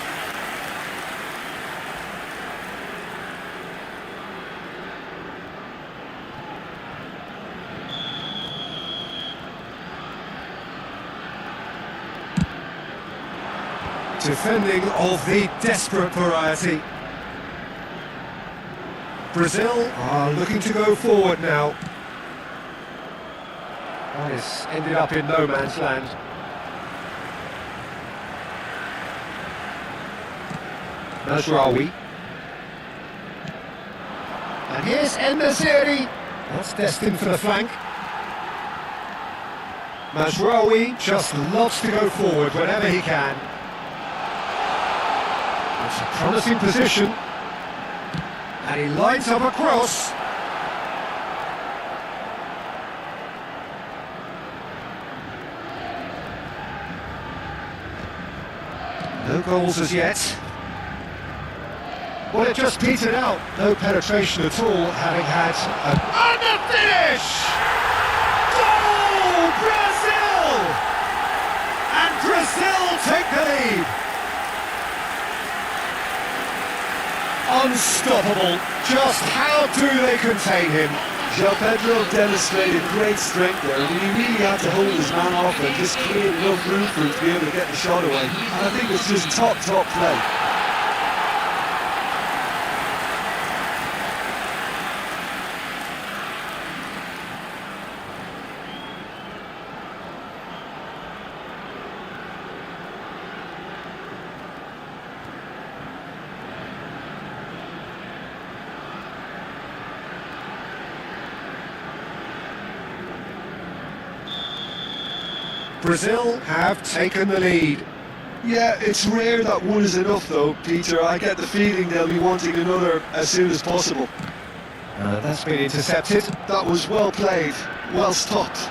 Defending of the desperate variety. Brazil are looking to go forward now. This ended up in no man's land. Mazraoui. And here's El Naziri. That's destined for the flank. Mazraoui just loves to go forward whenever he can. It's a promising position. And he lines up a cross. No goals as yet. Well, it just petered out. No penetration at all, having had an... And the finish! Goal! Brazil! And Brazil take the lead. Unstoppable. Just how do they contain him? João Pedro demonstrated great strength there. I mean, he really had to hold his man off and just create enough room for him to be able to get the shot away. And I think it's just top play. Brazil have taken the lead. Yeah, it's rare that one is enough though, Peter. I get the feeling they'll be wanting another as soon as possible. That's been intercepted. That was well played, well stopped.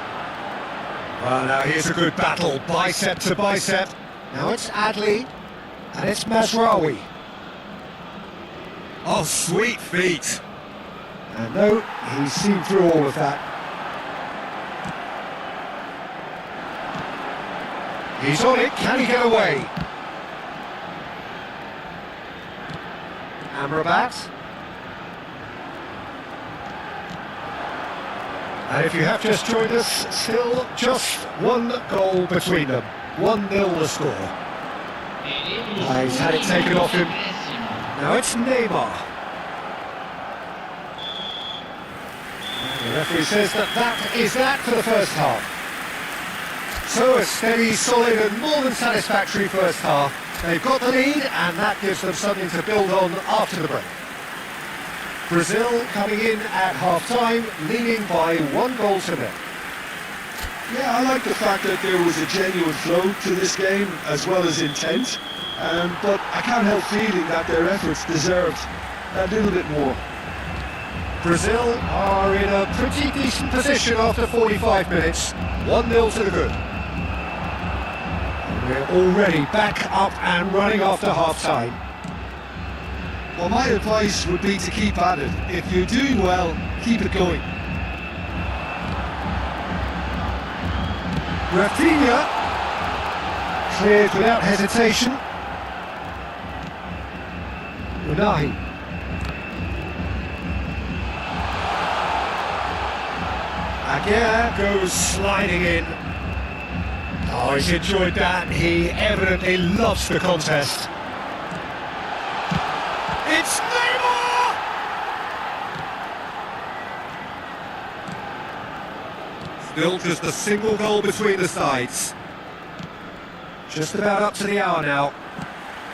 Well, now here's a good battle, bicep to bicep. Now it's Adli, and it's Mazraoui. Oh, sweet feet. And no, he's seen through all of that. He's on it, can he get away? Amrabat. And if you have just joined us, still just one goal between them. 1-0 the score. He's had it taken off him. Now it's Neymar. The referee says that is that for the first half. So a steady, solid and more than satisfactory first half. They've got the lead and that gives them something to build on after the break. Brazil coming in at half-time, leading by 1 goal to nil. Yeah, I like the fact that there was a genuine flow to this game as well as intent. But I can't help feeling that their efforts deserved a little bit more. Brazil are in a pretty decent position after 45 minutes. 1-0 to the good. We're already back up and running after half-time. Well, my advice would be to keep at it. If you're doing well, keep it going. Rafinha cleared without hesitation. Unahi. Aguirre goes sliding in. Oh, he's enjoyed that. He evidently loves the contest. It's Neymar! Still just a single goal between the sides. Just about up to the hour now.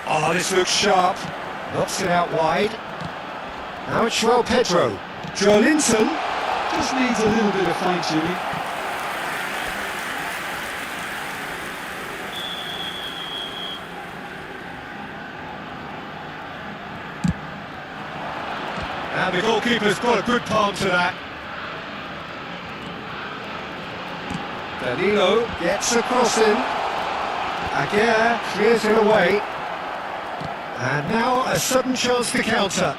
Oh, this looks sharp. Knocks it out wide. Now it's João Pedro. Joelinton just needs a little bit of fine-tuning. And the goalkeeper's got a good palm to that. Danilo gets a cross in. Aguirre clears it away. And now a sudden chance to counter.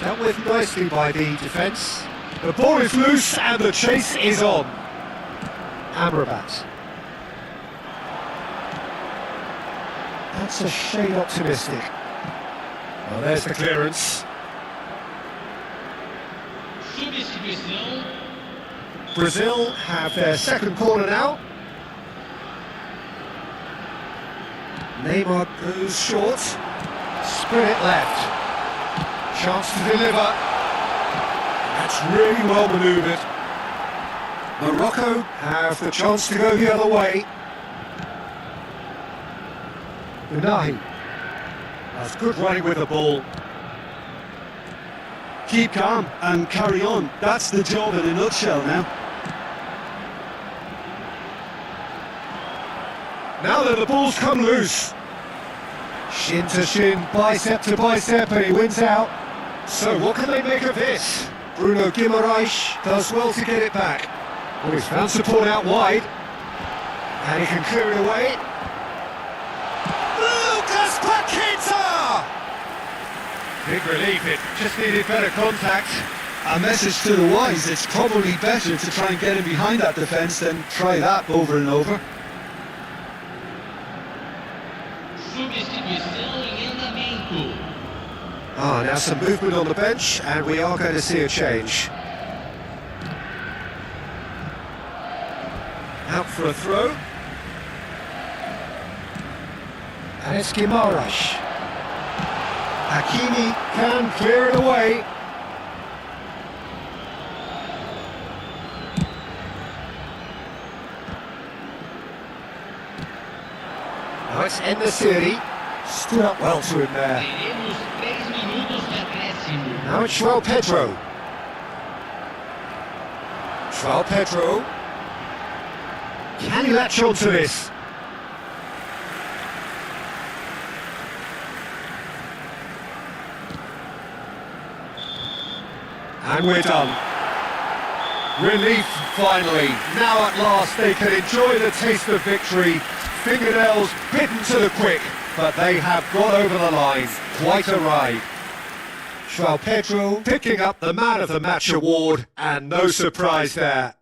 Dealt with nicely by the defence. The ball is loose and the chase is on. Amrabat. That's a shade optimistic. Well, there's the clearance. Substituição. Brazil have their second corner now. Neymar goes short. Spin it left. Chance to deliver. That's really well manoeuvred. Morocco have the chance to go the other way. Unahi. That's good running with the ball. Keep calm and carry on. That's the job in a nutshell now. Now that the ball's come loose. Shin to shin, bicep to bicep, and he wins out. So what can they make of this? Bruno Guimaraes does well to get it back. Oh, he's found support out wide. And he can clear it away. Lucas Paqueta! Big relief, it just needed better contact. A message to the wise, it's probably better to try and get him behind that defence than try that over and over. Substituição em andamento. Now some movement on the bench, and we are going to see a change. Out for a throw. And it's Guimaraes. Hakimi can clear it away. Now it's En-Nesyri. Stood up well to him there. Teremos 3 minutos de acréscimo. Now it's João Pedro. João Pedro. Can he latch on to this? And we're done. Relief finally. Now at last they can enjoy the taste of victory. Fingernails bitten to the quick, but they have got over the line. Quite a ride. João Pedro picking up the Man of the Match award, and no surprise there.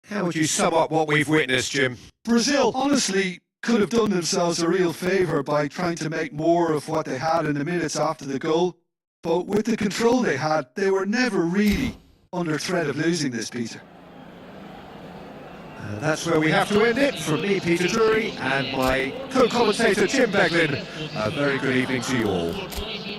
How would you sum up what we've witnessed, Jim? Brazil honestly could have done themselves a real favour by trying to make more of what they had in the minutes after the goal. But with the control they had, they were never really under threat of losing this, Peter. That's where we have to end it. From me, Peter Drury, and my co-commentator, Jim Beglin. A very good evening to you all. Portões de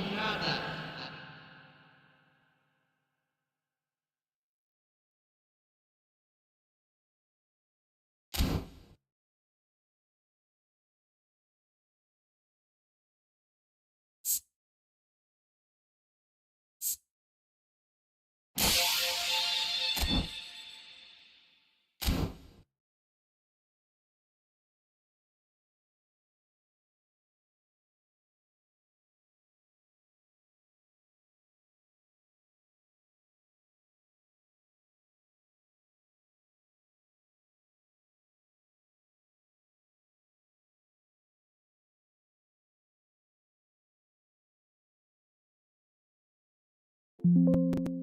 entrada.